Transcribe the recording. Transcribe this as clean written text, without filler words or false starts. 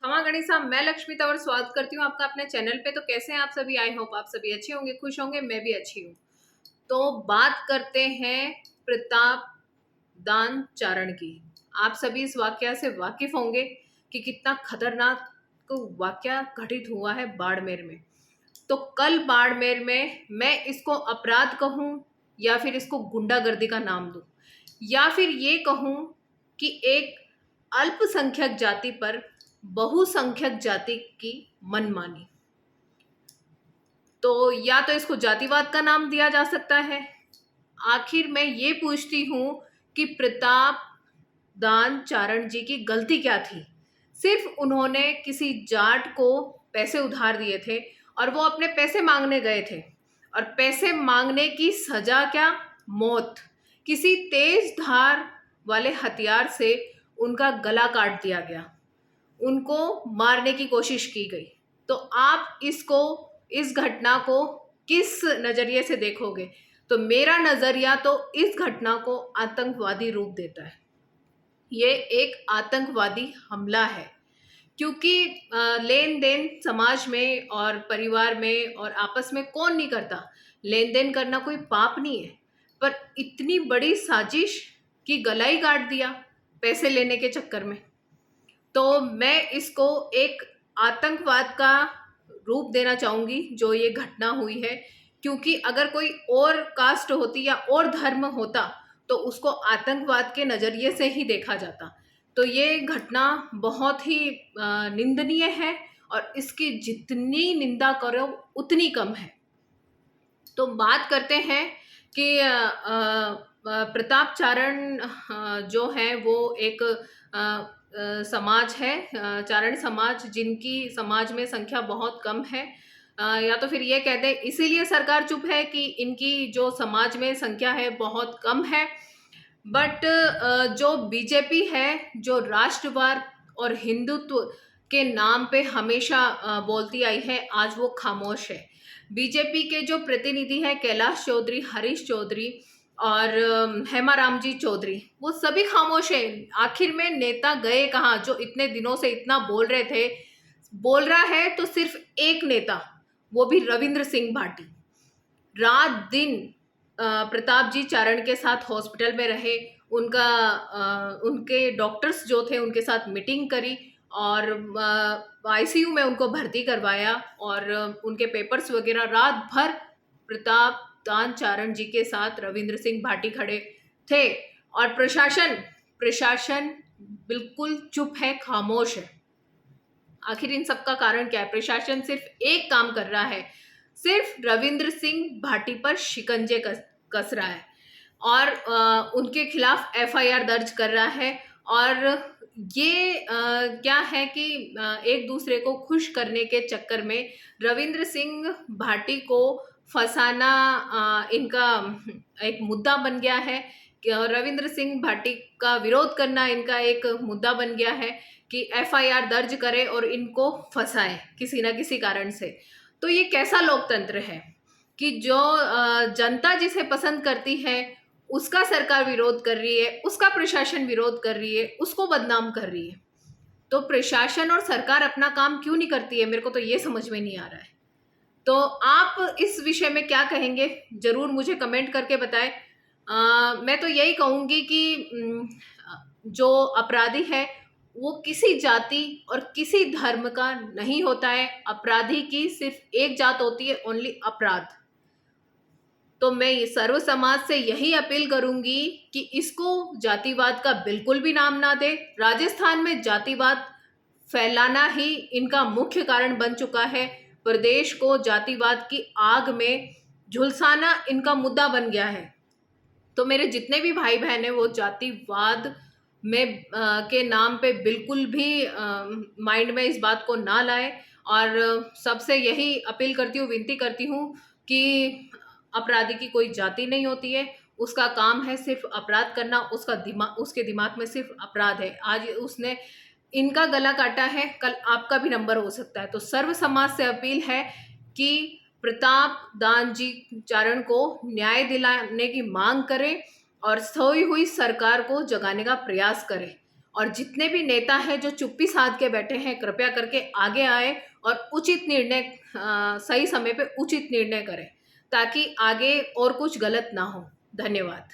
क्षमा गणिसा, मैं लक्ष्मी तंवर स्वागत करती हूँ आपका अपने चैनल पे। तो कैसे हैं आप सभी? आई होप आप सभी अच्छे होंगे, खुश होंगे। मैं भी अच्छी हूँ। तो बात करते हैं प्रताप दान चारण की। आप सभी इस वाकया से वाकिफ होंगे कि कितना खतरनाक वाकया घटित हुआ है बाड़मेर में। तो कल बाड़मेर में मैं इसको अपराध कहूँ या फिर इसको गुंडागर्दी का नाम दूँ, या फिर ये कहूँ कि एक अल्पसंख्यक जाति पर बहुसंख्यक जाति की मनमानी। तो या तो इसको जातिवाद का नाम दिया जा सकता है। आखिर मैं ये पूछती हूँ कि प्रताप दान चारण जी की गलती क्या थी? सिर्फ उन्होंने किसी जाट को पैसे उधार दिए थे और वो अपने पैसे मांगने गए थे, और पैसे मांगने की सजा क्या? मौत। किसी तेज धार वाले हथियार से उनका गला काट दिया गया, उनको मारने की कोशिश की गई। तो आप इस घटना को किस नजरिए से देखोगे? तो मेरा नजरिया तो इस घटना को आतंकवादी रूप देता है। ये एक आतंकवादी हमला है, क्योंकि लेन देन समाज में और परिवार में और आपस में कौन नहीं करता। लेन देन करना कोई पाप नहीं है, पर इतनी बड़ी साजिश की गला ही काट दिया पैसे लेने के चक्कर में। तो मैं इसको एक आतंकवाद का रूप देना चाहूंगी जो ये घटना हुई है, क्योंकि अगर कोई और कास्ट होती या और धर्म होता तो उसको आतंकवाद के नज़रिए से ही देखा जाता। तो ये घटना बहुत ही निंदनीय है, और इसकी जितनी निंदा करो उतनी कम है। तो बात करते हैं कि प्रताप चारण जो है वो एक समाज है, चारण समाज, जिनकी समाज में संख्या बहुत कम है। या तो फिर ये कह दें इसीलिए सरकार चुप है कि इनकी जो समाज में संख्या है बहुत कम है। बट जो बीजेपी है, जो राष्ट्रवाद और हिंदुत्व के नाम पे हमेशा बोलती आई है, आज वो खामोश है। बीजेपी के जो प्रतिनिधि हैं कैलाश चौधरी, हरीश चौधरी और हेमाराम जी चौधरी, वो सभी खामोश हैं। आखिर में नेता गए कहाँ जो इतने दिनों से इतना बोल रहे थे? बोल रहा है तो सिर्फ एक नेता, वो भी रविंद्र सिंह भाटी। रात दिन प्रताप जी चारण के साथ हॉस्पिटल में रहे, उनके डॉक्टर्स जो थे उनके साथ मीटिंग करी और आईसीयू में उनको भर्ती करवाया, और उनके पेपर्स वगैरह रात भर प्रताप दान चारण जी के साथ रविंद्र सिंह भाटी खड़े थे। और प्रशासन बिल्कुल चुप है, खामोश है। आखिर इन सब का कारण क्या है? प्रशासन सिर्फ एक काम कर रहा है, सिर्फ रविंद्र सिंह भाटी पर शिकंजे कस रहा है और उनके खिलाफ एफआईआर दर्ज कर रहा है। और ये क्या है कि एक दूसरे को खुश करने के चक्कर में रविंद्र सिंह भाटी को फंसाना इनका एक मुद्दा बन गया है। रविंद्र सिंह भाटी का विरोध करना इनका एक मुद्दा बन गया है कि एफआईआर दर्ज करे और इनको फंसाए किसी ना किसी कारण से। तो ये कैसा लोकतंत्र है कि जो जनता जिसे पसंद करती है उसका सरकार विरोध कर रही है, उसका प्रशासन विरोध कर रही है, उसको बदनाम कर रही है। तो प्रशासन और सरकार अपना काम क्यों नहीं करती है? मेरे को तो ये समझ में नहीं आ रहा है। तो आप इस विषय में क्या कहेंगे? जरूर मुझे कमेंट करके बताएं। मैं तो यही कहूँगी कि जो अपराधी है वो किसी जाति और किसी धर्म का नहीं होता है। अपराधी की सिर्फ एक जात होती है, ओनली अपराध। तो मैं ये सर्व समाज से यही अपील करूंगी कि इसको जातिवाद का बिल्कुल भी नाम ना दे। राजस्थान में जातिवाद फैलाना ही इनका मुख्य कारण बन चुका है। प्रदेश को जातिवाद की आग में झुलसाना इनका मुद्दा बन गया है। तो मेरे जितने भी भाई बहन हैं वो जातिवाद में के नाम पे बिल्कुल भी माइंड में इस बात को ना लाए। और सबसे यही अपील करती हूँ, विनती करती हूँ कि अपराधी की कोई जाति नहीं होती है, उसका काम है सिर्फ अपराध करना। उसके दिमाग में सिर्फ अपराध है। आज उसने इनका गला काटा है, कल आपका भी नंबर हो सकता है। तो सर्व समाज से अपील है कि प्रताप दान जी चारण को न्याय दिलाने की मांग करें और सोई हुई सरकार को जगाने का प्रयास करें। और जितने भी नेता हैं जो चुप्पी साध के बैठे हैं, कृपया करके आगे आए और उचित निर्णय, सही समय पे उचित निर्णय करें, ताकि आगे और कुछ गलत ना हो। धन्यवाद।